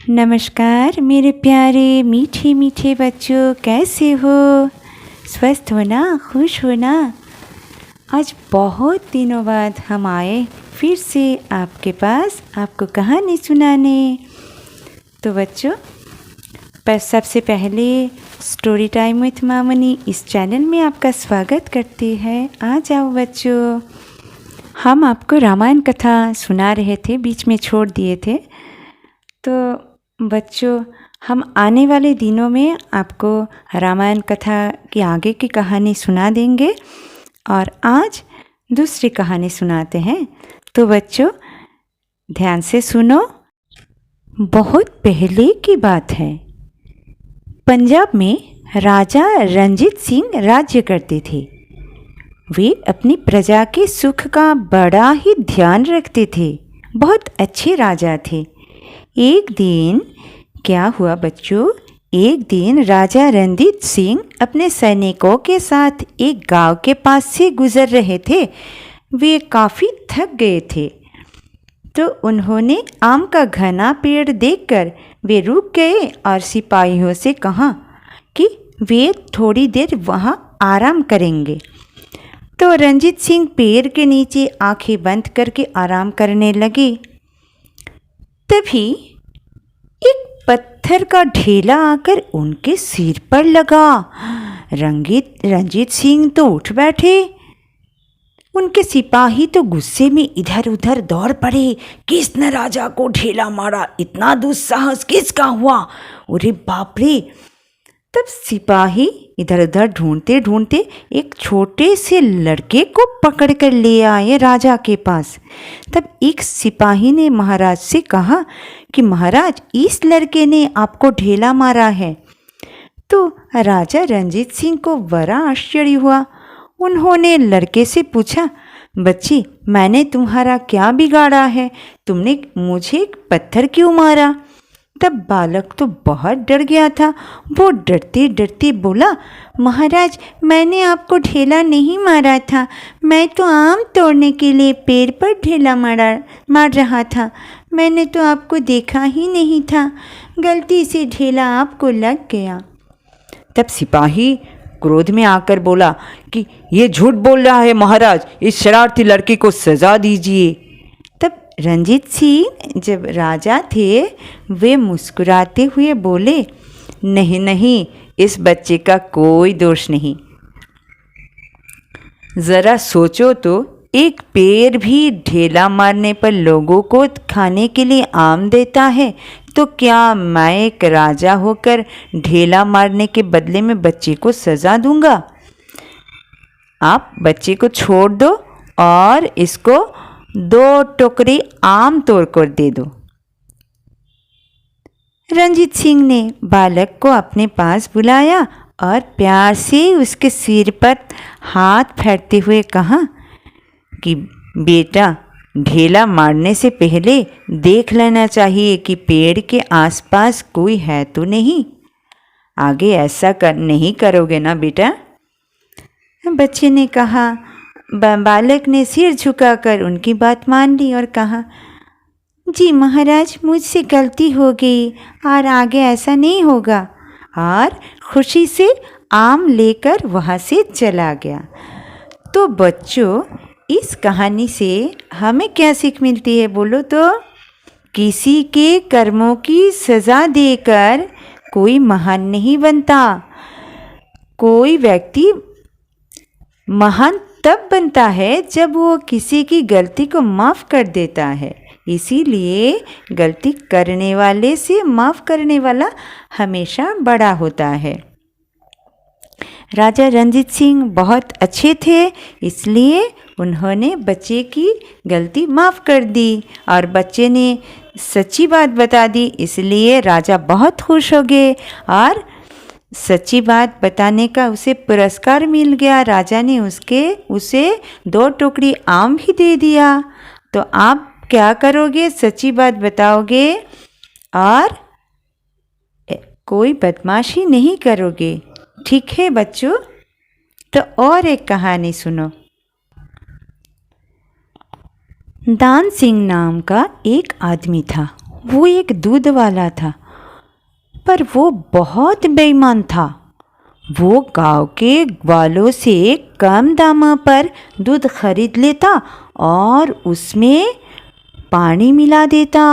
नमस्कार मेरे प्यारे मीठे मीठे बच्चों, कैसे हो? स्वस्थ हो ना, खुश हो ना? आज बहुत दिनों बाद हम आए फिर से आपके पास आपको कहानी सुनाने। तो बच्चों, पर सबसे पहले स्टोरी टाइम विथ मामनी इस चैनल में आपका स्वागत करते हैं। आ जाओ बच्चों, हम आपको रामायण कथा सुना रहे थे, बीच में छोड़ दिए थे। तो बच्चों, हम आने वाले दिनों में आपको रामायण कथा की आगे की कहानी सुना देंगे और आज दूसरी कहानी सुनाते हैं। तो बच्चों ध्यान से सुनो। बहुत पहले की बात है, पंजाब में राजा रणजीत सिंह राज्य करते थे। वे अपनी प्रजा के सुख का बड़ा ही ध्यान रखते थे, बहुत अच्छे राजा थे। एक दिन क्या हुआ बच्चों, एक दिन राजा रणजीत सिंह अपने सैनिकों के साथ एक गांव के पास से गुजर रहे थे। वे काफ़ी थक गए थे, तो उन्होंने आम का घना पेड़ देखकर वे रुक गए और सिपाहियों से कहा कि वे थोड़ी देर वहां आराम करेंगे। तो रणजीत सिंह पेड़ के नीचे आंखें बंद करके आराम करने लगे। तभी एक पत्थर का ढेला आकर उनके सिर पर लगा। रंजीत सिंह तो उठ बैठे। उनके सिपाही तो गुस्से में इधर उधर दौड़ पड़े। किसने राजा को ढेला मारा? इतना दुस्साहस किसका हुआ? अरे बाप रे! तब सिपाही इधर उधर ढूंढते ढूंढते एक छोटे से लड़के को पकड़ कर ले आए राजा के पास। तब एक सिपाही ने महाराज से कहा कि महाराज, इस लड़के ने आपको ढेला मारा है। तो राजा रणजीत सिंह को बड़ा आश्चर्य हुआ। उन्होंने लड़के से पूछा, बच्ची, मैंने तुम्हारा क्या बिगाड़ा है? तुमने मुझे एक पत्थर क्यों मारा? तब बालक तो बहुत डर गया था। वो डरते डरते बोला, महाराज, मैंने आपको ढेला नहीं मारा था। मैं तो आम तोड़ने के लिए पेड़ पर ढेला मार रहा था। मैंने तो आपको देखा ही नहीं था। गलती से ढेला आपको लग गया। तब सिपाही क्रोध में आकर बोला कि ये झूठ बोल रहा है महाराज, इस शरारती लड़के को सजा दीजिए। तब रणजीत सिंह जब राजा थे, वे मुस्कुराते हुए बोले, नहीं नहीं, इस बच्चे का कोई दोष नहीं। ज़रा सोचो तो, एक पेड़ भी ढेला मारने पर लोगों को खाने के लिए आम देता है, तो क्या मैं एक राजा होकर ढेला मारने के बदले में बच्चे को सज़ा दूंगा? आप बच्चे को छोड़ दो और इसको 2 टोकरी आम तोड़ कर दे दो। रणजीत सिंह ने बालक को अपने पास बुलाया और प्यार से उसके सिर पर हाथ फेरते हुए कहा कि बेटा, ढेला मारने से पहले देख लेना चाहिए कि पेड़ के आसपास कोई है तो नहीं। आगे ऐसा नहीं करोगे ना बेटा? बच्चे ने कहा। बालक ने सिर झुकाकर उनकी बात मान ली और कहा, जी महाराज, मुझसे गलती हो गई और आगे ऐसा नहीं होगा। और खुशी से आम लेकर वहाँ से चला गया। तो बच्चों, इस कहानी से हमें क्या सीख मिलती है बोलो तो? किसी के कर्मों की सज़ा देकर कोई महान नहीं बनता। कोई व्यक्ति महान तब बनता है जब वो किसी की गलती को माफ़ कर देता है। इसीलिए गलती करने वाले से माफ़ करने वाला हमेशा बड़ा होता है। राजा रणजीत सिंह बहुत अच्छे थे, इसलिए उन्होंने बच्चे की गलती माफ़ कर दी और बच्चे ने सच्ची बात बता दी, इसलिए राजा बहुत खुश हो गए और सच्ची बात बताने का उसे पुरस्कार मिल गया। राजा ने उसे 2 टोकरी आम भी दे दिया। तो आप क्या करोगे? सच्ची बात बताओगे और कोई बदमाशी नहीं करोगे। ठीक है बच्चों? तो और एक कहानी सुनो। दान सिंह नाम का एक आदमी था। वो एक दूध वाला था, पर वो बहुत बेईमान था। वो गांव के वालों से कम दामों पर दूध खरीद लेता और उसमें पानी मिला देता,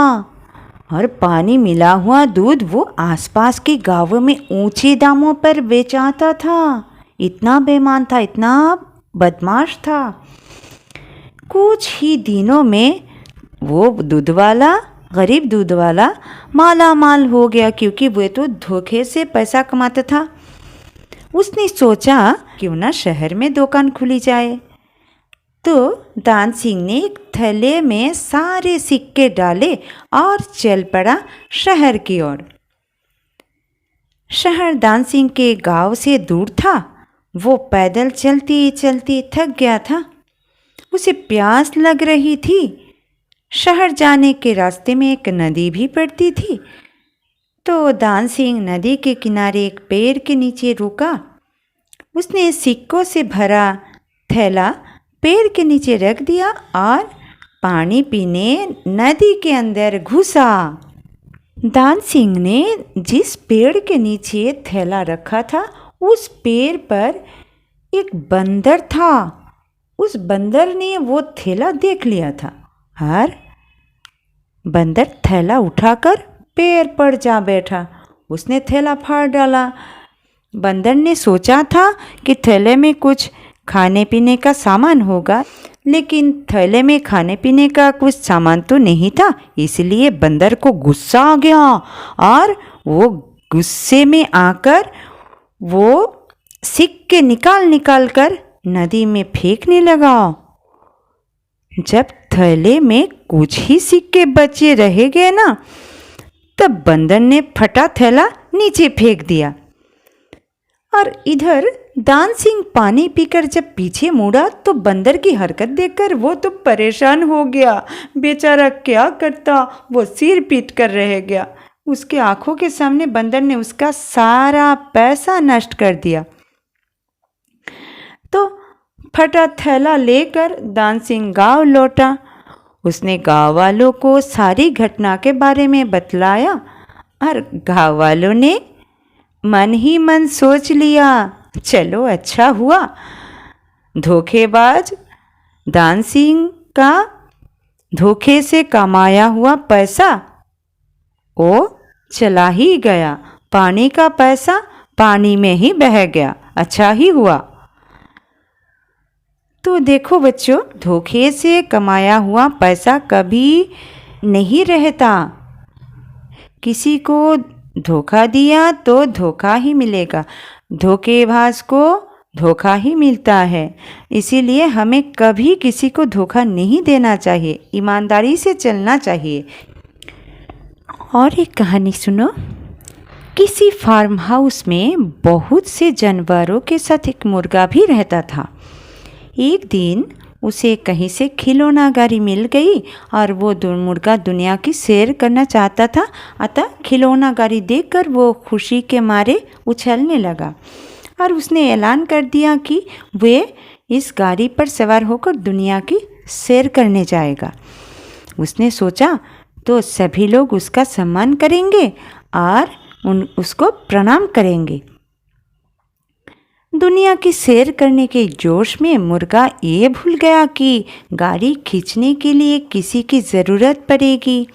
और पानी मिला हुआ दूध वो आसपास के गांवों में ऊंचे दामों पर बेचाता था। इतना बेईमान था, इतना बदमाश था। कुछ ही दिनों में वो दूध वाला, गरीब दूध वाला माला माल हो गया, क्योंकि वो तो धोखे से पैसा कमाता था। उसने सोचा क्यों ना शहर में दुकान खुली जाए। तो दान सिंह ने एक थैले में सारे सिक्के डाले और चल पड़ा शहर की ओर। शहर दान सिंह के गांव से दूर था। वो पैदल चलती चलती थक गया था। उसे प्यास लग रही थी। शहर जाने के रास्ते में एक नदी भी पड़ती थी। तो दान सिंह नदी के किनारे एक पेड़ के नीचे रुका। उसने सिक्कों से भरा थैला पेड़ के नीचे रख दिया और पानी पीने नदी के अंदर घुसा। दान सिंह ने जिस पेड़ के नीचे थैला रखा था, उस पेड़ पर एक बंदर था। उस बंदर ने वो थैला देख लिया था और बंदर थैला उठाकर पेड़ पर जा बैठा। उसने थैला फाड़ डाला। बंदर ने सोचा था कि थैले में कुछ खाने पीने का सामान होगा, लेकिन थैले में खाने पीने का कुछ सामान तो नहीं था। इसलिए बंदर को गुस्सा आ गया और वो गुस्से में आकर वो सिक्के निकाल निकाल कर नदी में फेंकने लगा। जब थैले में कुछ ही सिक्के बचे रह गए ना, तब बंदर ने फटा थैला नीचे फेंक दिया। और इधर दान सिंह पानी पीकर जब पीछे मुड़ा तो बंदर की हरकत देखकर वो तो परेशान हो गया। बेचारा क्या करता, वो सिर पीट कर रह गया। उसके आंखों के सामने बंदर ने उसका सारा पैसा नष्ट कर दिया। तो फटा थैला लेकर दान सिंह गांव लौटा। उसने गांव वालों को सारी घटना के बारे में बतलाया और गांव वालों ने मन ही मन सोच लिया, चलो अच्छा हुआ, धोखेबाज दान सिंह का धोखे से कमाया हुआ पैसा वो चला ही गया। पानी का पैसा पानी में ही बह गया। अच्छा ही हुआ। तो देखो बच्चों, धोखे से कमाया हुआ पैसा कभी नहीं रहता। किसी को धोखा दिया तो धोखा ही मिलेगा। धोखेबाज को धोखा ही मिलता है। इसीलिए हमें कभी किसी को धोखा नहीं देना चाहिए, ईमानदारी से चलना चाहिए। और एक कहानी सुनो। किसी फार्म हाउस में बहुत से जानवरों के साथ एक मुर्गा भी रहता था। एक दिन उसे कहीं से खिलौना गाड़ी मिल गई और वो मुर्गा दुनिया की सैर करना चाहता था। अतः खिलौना गाड़ी देखकर वो खुशी के मारे उछलने लगा और उसने ऐलान कर दिया कि वे इस गाड़ी पर सवार होकर दुनिया की सैर करने जाएगा। उसने सोचा तो सभी लोग उसका सम्मान करेंगे और उसको प्रणाम करेंगे। दुनिया की सैर करने के जोश में मुर्गा ये भूल गया कि गाड़ी खींचने के लिए किसी की ज़रूरत पड़ेगी।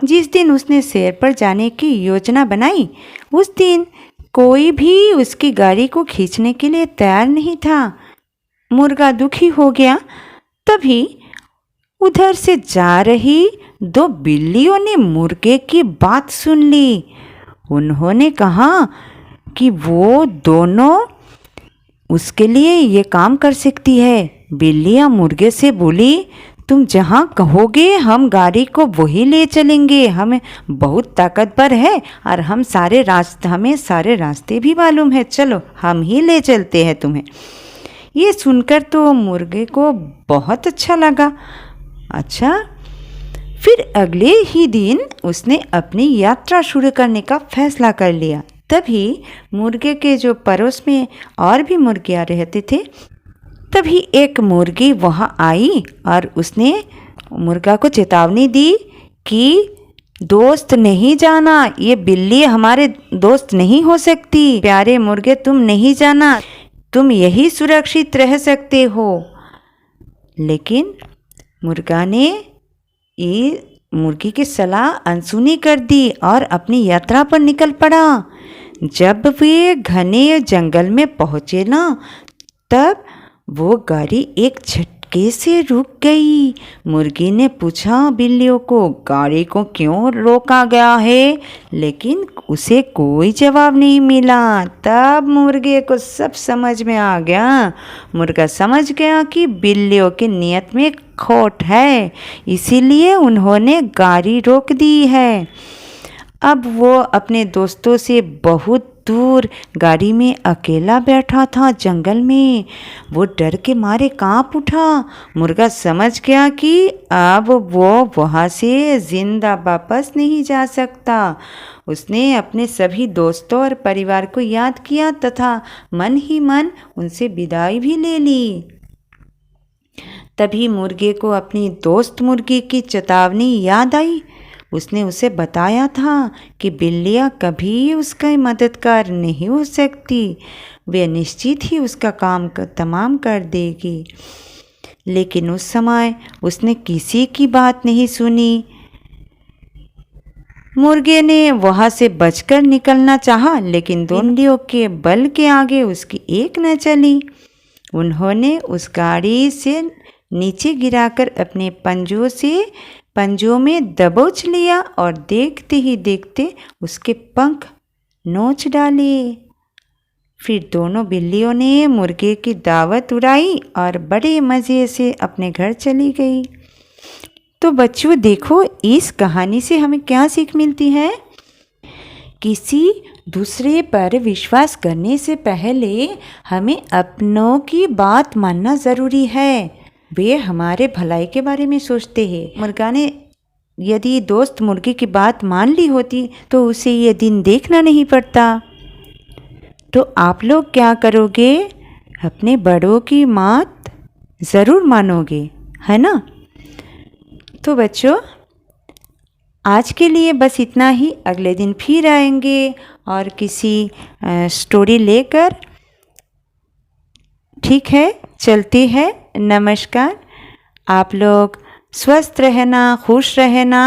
जिस दिन उसने सैर पर जाने की योजना बनाई, उस दिन कोई भी उसकी गाड़ी को खींचने के लिए तैयार नहीं था। मुर्गा दुखी हो गया। तभी उधर से जा रही 2 बिल्लियों ने मुर्गे की बात सुन ली। उन्होंने कहा कि वो दोनों उसके लिए ये काम कर सकती है। बिल्लियाँ मुर्गे से बोली, तुम जहाँ कहोगे हम गाड़ी को वही ले चलेंगे, हमें बहुत ताकतवर है और हमें सारे रास्ते भी मालूम है, चलो हम ही ले चलते हैं तुम्हें। ये सुनकर तो मुर्गे को बहुत अच्छा लगा। अच्छा, फिर अगले ही दिन उसने अपनी यात्रा शुरू करने का फैसला कर लिया। तभी मुर्गे के जो पड़ोस में और भी मुर्गियाँ रहते थे, तभी एक मुर्गी वहाँ आई और उसने मुर्गा को चेतावनी दी कि दोस्त नहीं जाना, ये बिल्ली हमारे दोस्त नहीं हो सकती। प्यारे मुर्गे, तुम नहीं जाना, तुम यही सुरक्षित रह सकते हो। लेकिन मुर्गा ने ये मुर्गी की सलाह अनसुनी कर दी और अपनी यात्रा पर निकल पड़ा। जब वे घने जंगल में पहुँचे ना, तब वो गाड़ी एक झटके से रुक गई। मुर्गी ने पूछा बिल्लियों को, गाड़ी को क्यों रोका गया है, लेकिन उसे कोई जवाब नहीं मिला। तब मुर्गे को सब समझ में आ गया। मुर्गा समझ गया कि बिल्लियों की नीयत में खोट है, इसीलिए उन्होंने गाड़ी रोक दी है। अब वो अपने दोस्तों से बहुत दूर गाड़ी में अकेला बैठा था जंगल में। वो डर के मारे कांप उठा। मुर्गा समझ गया कि अब वो वहाँ से जिंदा वापस नहीं जा सकता। उसने अपने सभी दोस्तों और परिवार को याद किया तथा मन ही मन उनसे विदाई भी ले ली। तभी मुर्गे को अपनी दोस्त मुर्गी की चेतावनी याद आई। उसने उसे बताया था कि बिल्लियाँ कभी उसका मददगार नहीं हो सकती, वे निश्चित ही उसका काम तमाम कर देगी। लेकिन उस समय उसने किसी की बात नहीं सुनी। मुर्गे ने वहाँ से बचकर निकलना चाहा, लेकिन बिल्लियों के बल के आगे उसकी एक न चली। उन्होंने उस गाड़ी से नीचे गिराकर अपने पंजों में दबोच लिया और देखते ही देखते उसके पंख नोच डाले। फिर दोनों बिल्लियों ने मुर्गे की दावत उड़ाई और बड़े मज़े से अपने घर चली गई। तो बच्चों देखो, इस कहानी से हमें क्या सीख मिलती है? किसी दूसरे पर विश्वास करने से पहले हमें अपनों की बात मानना ज़रूरी है। वे हमारे भलाई के बारे में सोचते हैं। मुर्गा ने यदि दोस्त मुर्गी की बात मान ली होती तो उसे ये दिन देखना नहीं पड़ता। तो आप लोग क्या करोगे? अपने बड़ों की बात ज़रूर मानोगे, है ना? तो बच्चों, आज के लिए बस इतना ही। अगले दिन फिर आएंगे और किसी स्टोरी लेकर। ठीक है, चलते हैं। नमस्कार। आप लोग स्वस्थ रहना, खुश रहना।